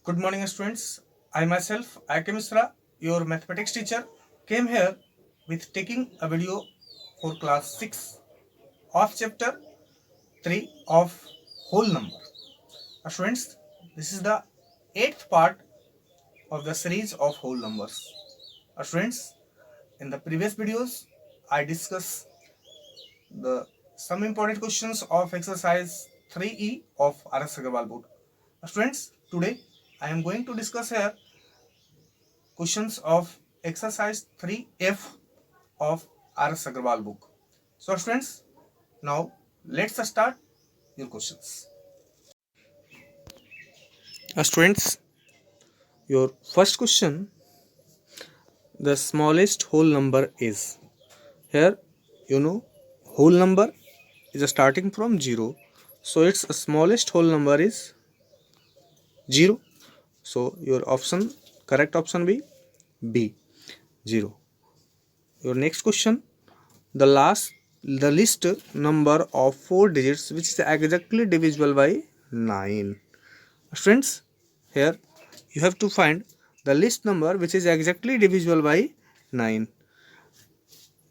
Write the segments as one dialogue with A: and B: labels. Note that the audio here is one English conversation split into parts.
A: Good morning, students. I myself, IK Misra, your mathematics teacher, came here with taking a video for class 6 of chapter 3 of whole number. Students, this is the 8th part of the series of whole numbers. Students, in the previous videos, I discussed the some important questions of exercise 3E of RS Agarwal book. Students, today I am going to discuss here questions of exercise 3F of R.S. Agarwal book. So students, now let's start your questions. Students, your first question, the smallest whole number is. Here, whole number is starting from 0. So its smallest whole number is 0. So your correct option B, 0. Your next question, the least number of 4 digits which is exactly divisible by 9. Students, here you have to find the least number which is exactly divisible by 9.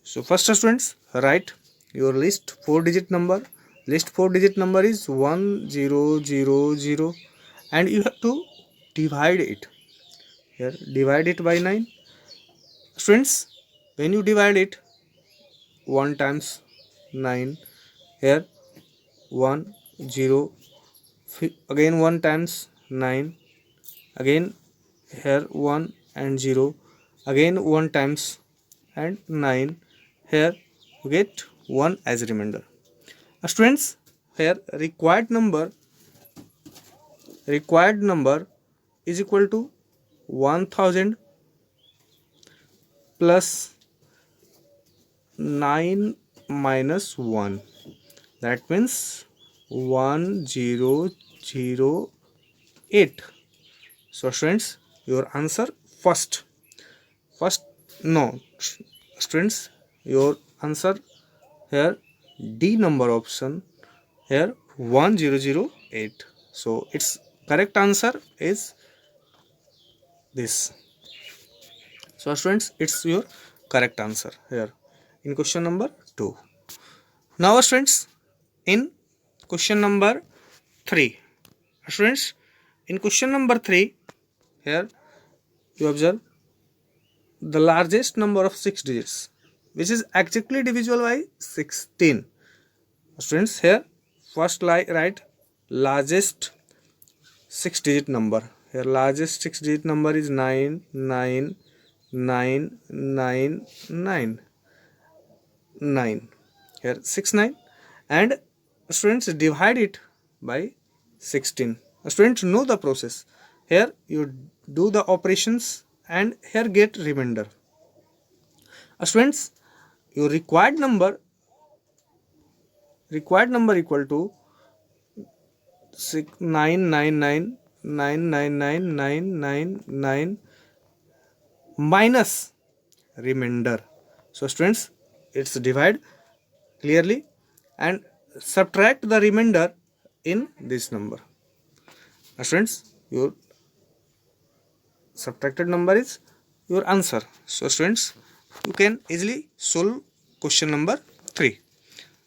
A: So first, students, write your least 4 digit number. Least 4 digit number is 1000, and you have to divide it. Here divide it by 9. Students, when you divide it, 1 times 9, here 1 0, again 1 times 9, again here 1 and 0, again 1 times and 9, here you get 1 as remainder. Students, here required number is equal to 1000 plus 9 minus 1, that means 1008. So students, your answer first no students, your answer here D number option, here 1008. So its correct answer is this. So students, it's your correct answer here in question number 2. Now students, in question number 3, students, in question number 3, here you observe the largest number of 6 digits which is exactly divisible by 16. Students, here first write largest 6 digit number. Here largest 6 digit number is 99999. Here 69, and students divide it by 16. Students know the process. Here you do the operations and here get remainder. Students, your required number equal to 9999999 minus remainder. So students, it's divide clearly and subtract the remainder in this number. Students, your subtracted number is your answer. So students, you can easily solve question number 3.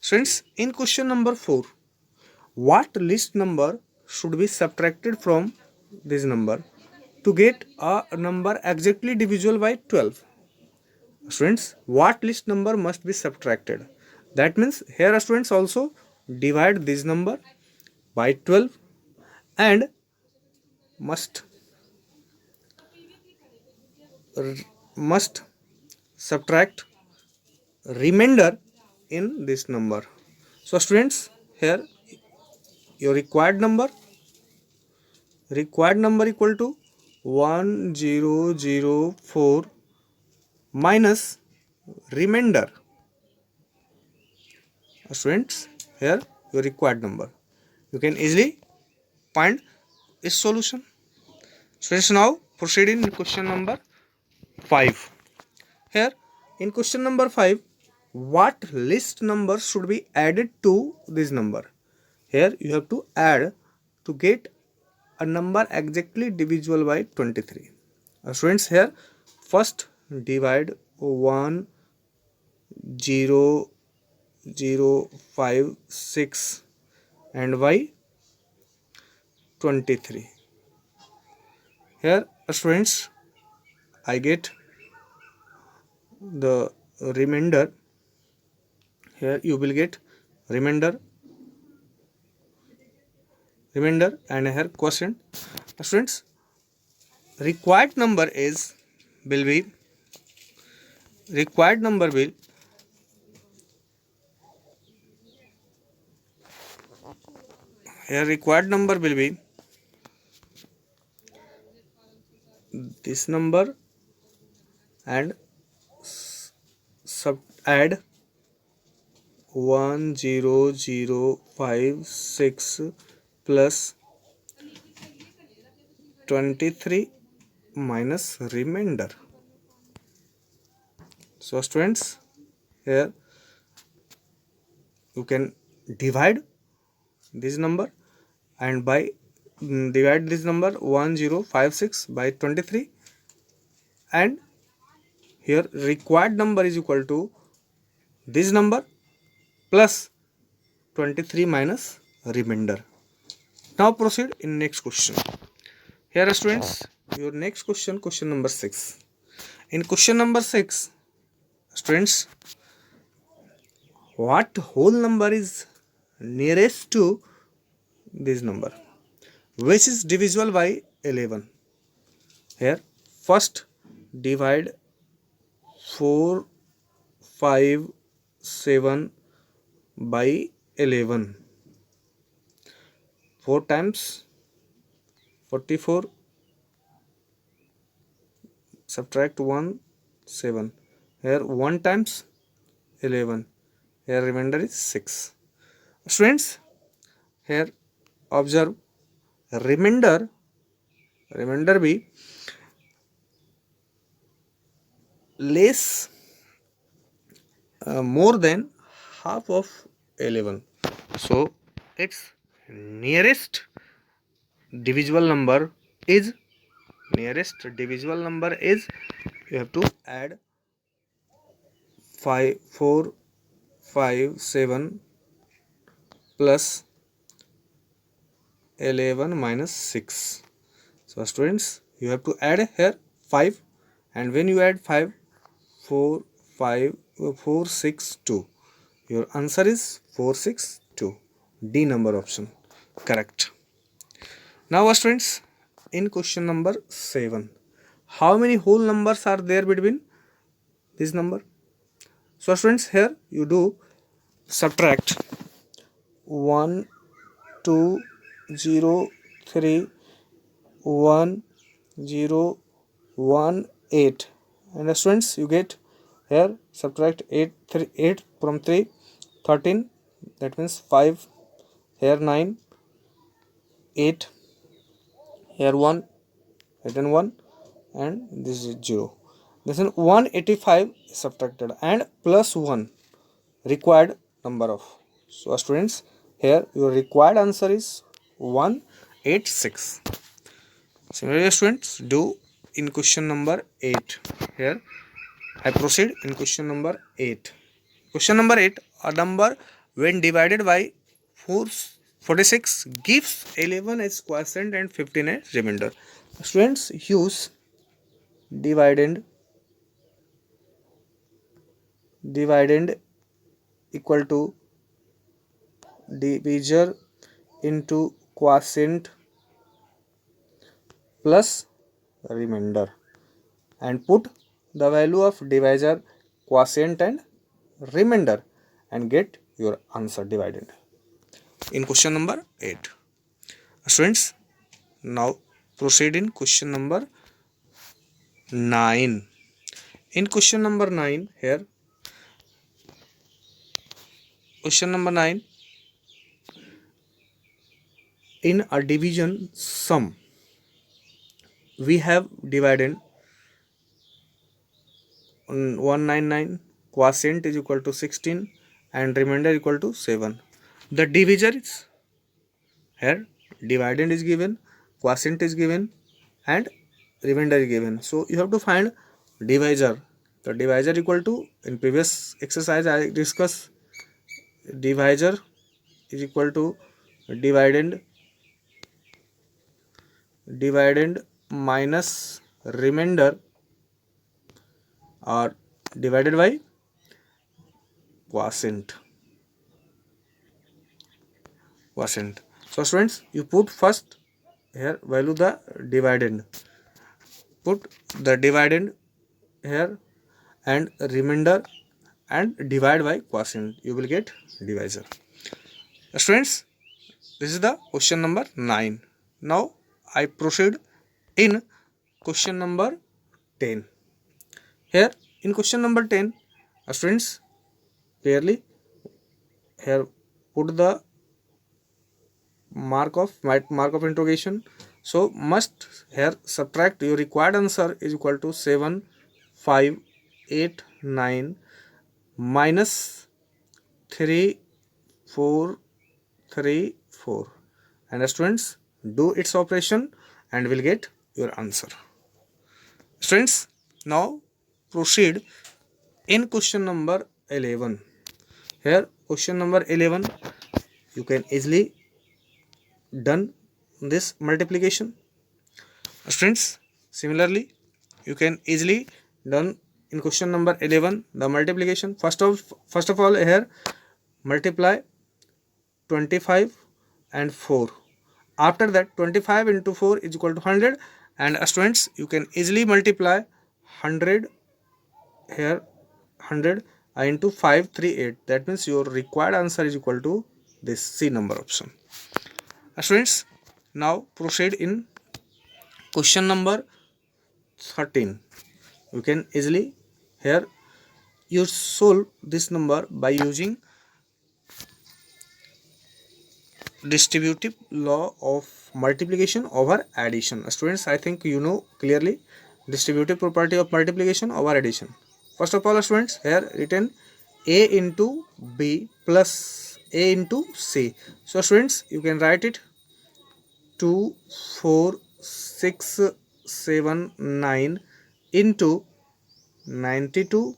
A: Students, in question number 4, what least number should be subtracted from this number to get a number exactly divisible by 12? Students, what least number must be subtracted? That means here students also divide this number by 12 and must must subtract remainder in this number. So students, here your required number equal to 1004 minus remainder. Students, here your required number. You can easily find its solution. Students, now proceed in question number 5. Here in question number 5, what least number should be added to this number? Here you have to add to get a number exactly divisible by 23. Students, here first divide 1 0 0 5 6 and by 23. Here students, I get the remainder. Here you will get remainder and here quotient. Students, required number will be required number will here required number will be this number and sub add 10056 plus 23 minus remainder. So students, here you can divide this number and by divide this number 1056 by 23, and here required number is equal to this number plus 23 minus remainder. Now proceed in next question. Here students, your next question, question number 6. In question number 6, students, what whole number is nearest to this number which is divisible by 11? Here first divide 4 5 7 by 11. 4 times 44, subtract 1 7. Here 1 times 11. Here remainder is 6. Students, here observe remainder be less more than half of 11. So its nearest divisible number is you have to add 4 5 7 plus 11 minus 6. So students, you have to add here 5, and when you add 5 4 5 4 6 2, your answer is 4 6 2. D number option correct. Now students, in question number 7, how many whole numbers are there between this number? So students, here you do subtract 1 2 0 3 1 0 1 8, and students, you get here subtract 8 from 3 13, that means 5, here 9 8, here 1 written 1, and this is 0. This is 185 subtracted and plus 1 required number of. So students, here your required answer is 186. Similarly students, do in question number 8. Here I proceed in question number 8. Question number 8, a number when divided by 46 gives 11 as quotient and 15 as remainder. Students, use dividend equal to divisor into quotient plus remainder, and put the value of divisor, quotient and remainder and get your answer dividend in question number 8. Students, now proceed in question number 9. In question number 9, here question number 9, in a division sum we have divided 199, quotient is equal to 16 and remainder equal to 7. The divisor is here dividend is given quotient is given and remainder is given. So you have to find divisor. The divisor equal to, in previous exercise I discussed, divisor is equal to dividend minus remainder or divided by quotient. So students, you put first here value the dividend, put the dividend here and remainder and divide by quotient, you will get divisor. Students, this is the question number 9. Now I proceed in question number 10. Here in question number 10, students, clearly here put the mark of interrogation. So must here subtract, your required answer is equal to 7589 minus 3434, and students do its operation and will get your answer. Students, now proceed in question number 11. Here question number 11, you can easily done this multiplication. Students, similarly you can easily done in question number 11 the multiplication. First of all, here multiply 25 and 4. After that 25 into 4 is equal to 100, and students you can easily multiply 100 here, 100 into 538. That means your required answer is equal to this C number option. Students, now proceed in question number 13. You can easily here you solve this number by using distributive law of multiplication over addition. Students, I think you know clearly distributive property of multiplication over addition. First of all, students, here written A into B plus A into C. So students, you can write it 2 4 6 7 9 into 92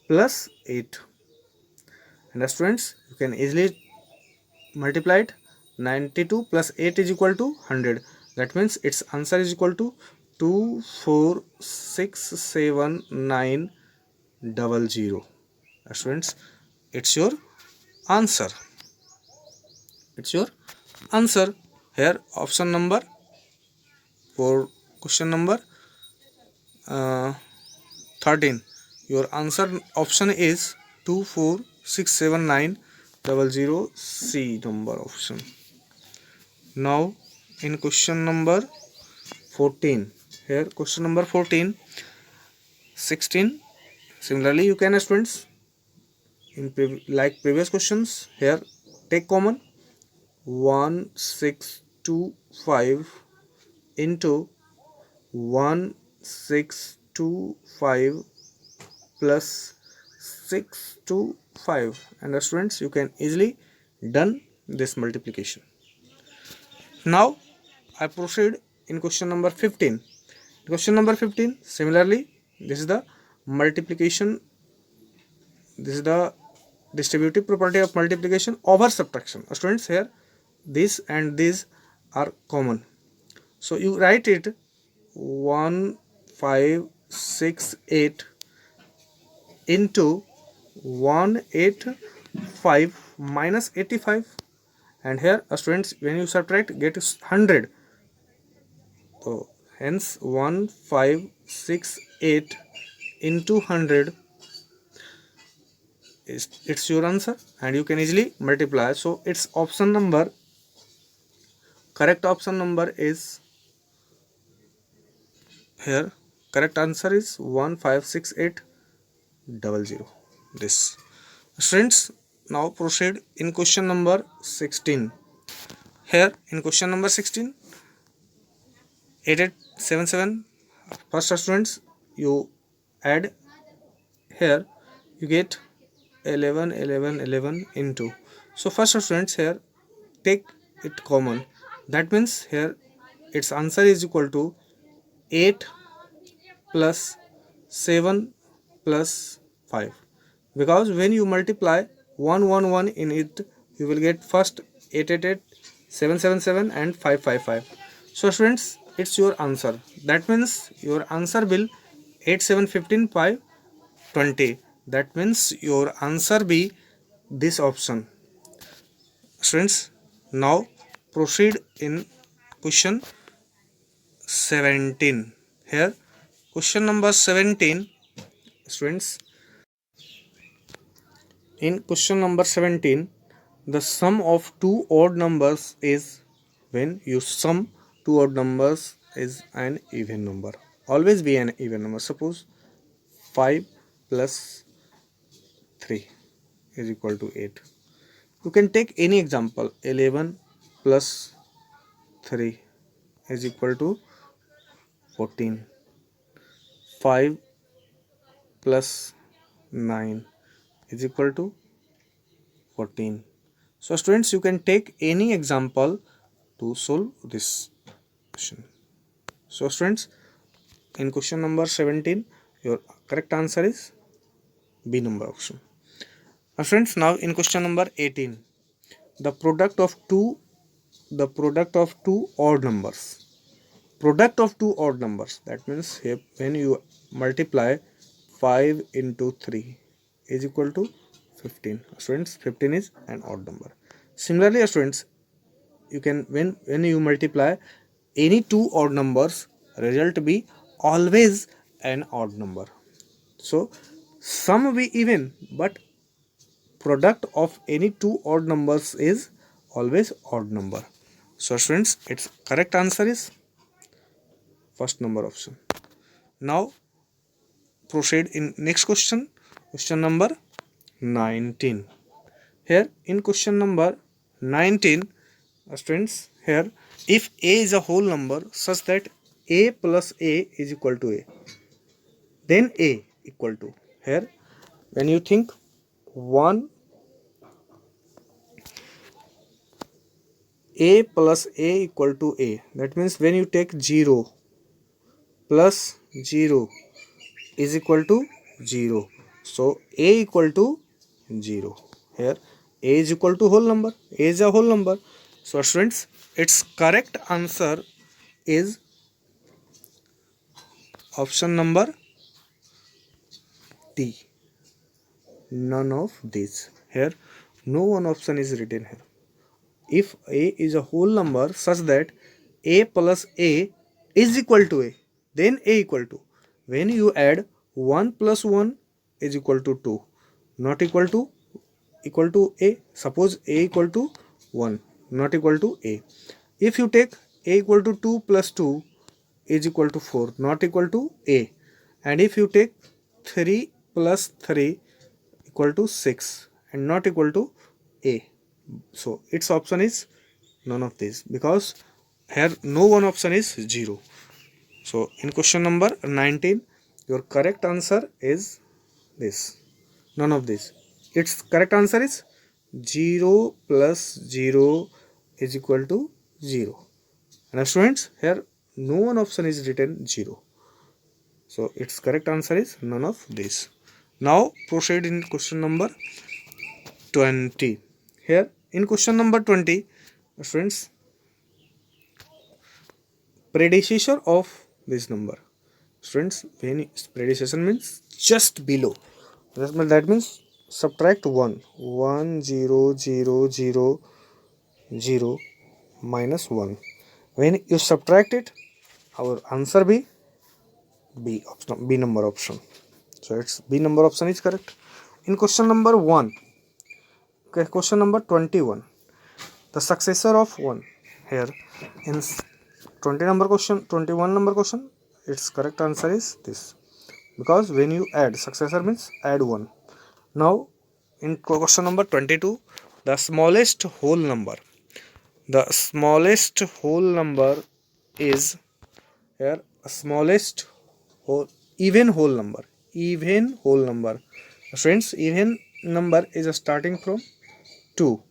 A: plus 8, and students you can easily multiply it. 92 plus 8 is equal to 100. That means its answer is equal to 2467900. Students, it's your answer. Here option number for question number 13, your answer option is 2467900, C number option. Now in question number 14, here question number 14, 16. Similarly you can, students, in like previous questions, here take common 1625 into 1625 plus 625, and students you can easily done this multiplication. Now I proceed in question number 15. Question number 15, similarly this is the multiplication, this is the distributive property of multiplication over subtraction. Students, here this and these are common, so you write it 1568 into 185 minus 85, and here students when you subtract get 100. So hence 1568 into 100 is it's your answer, and you can easily multiply. So its option number, correct option number is here, correct answer is 156800. This, students, now proceed in question number 16. Here in question number 16, 8877. First, students, you add here, you get 11 11 11 into. So first, students, here take it common. That means here its answer is equal to 8 plus 7 plus 5, because when you multiply 1 in it, you will get first 888, 777 and 555. So students, it's your answer. That means your answer will 8 7 15 5 20. That means your answer be this option. Students, now proceed in question 17. Here question number 17. Students, in question number 17, the sum of two odd numbers is, when you sum two odd numbers, is an even number. Always be an even number. Suppose 5 plus 3 is equal to 8. You can take any example. 11 plus 3 is equal to 14. 5 plus 9 is equal to 14. So students, you can take any example to solve this question. So students, in question number 17, your correct answer is B number option. Now friends, now in question number 18, the product of two odd numbers. Product of two odd numbers, that means here when you multiply 5 into 3 is equal to 15. Students, 15 is an odd number. Similarly students, you can, when you multiply any two odd numbers, result be always an odd number. So sum will be even, but product of any two odd numbers is always odd number. So students, its correct answer is first number option. Now proceed in next question, question number 19. Here in question number 19, students, here if a is a whole number such that a plus a is equal to a, then a equal to, here when you think 1 a plus a equal to a, that means when you take 0 plus 0 is equal to 0, so a equal to 0. Here a is equal to whole number, a is a whole number. So students, its correct answer is option number D, none of these. Here no one option is written here. If a is a whole number such that a plus a is equal to a, then a equal to, when you add 1 plus 1 is equal to 2, not equal to a. Suppose a equal to 1, not equal to a. If you take a equal to 2 plus 2 is equal to 4, not equal to a. And if you take 3 plus 3 equal to 6 and not equal to a. So its option is none of these, because here no one option is 0. So in question number 19, your correct answer is this, none of these. Its correct answer is 0 plus 0 is equal to 0. And students, here no one option is written 0. So its correct answer is none of these. Now proceed in question number 20. Here in question number 20, friends, predecessor of this number. Friends, when predecessor means just below. That means subtract 1. 1 0 0 0 0 minus 1. When you subtract it, our answer be B option, B number option. So it's B number option is correct. In question number 1, okay, question number 21, the successor of 1. Here in 20 number question, 21 number question, its correct answer is this, because when you add, successor means add 1. Now in question number 22, the smallest whole number. The smallest whole number is, here smallest whole, even whole number. Even whole number. Friends, even number is starting from 2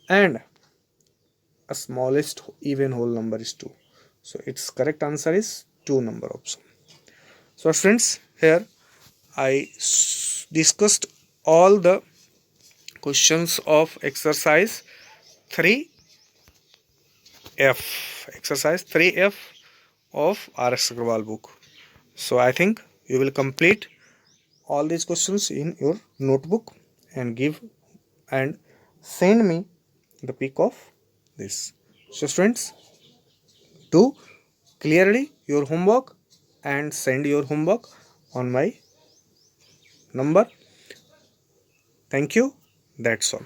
A: and a smallest even whole number is 2. So its correct answer is 2 number option. So friends, here I discussed all the questions of exercise 3F, exercise 3F of R.S. Agarwal book. So I think you will complete all these questions in your notebook and give and send me the pic of this. So friends, do clearly your homework and send your homework on my number. Thank you. That's all.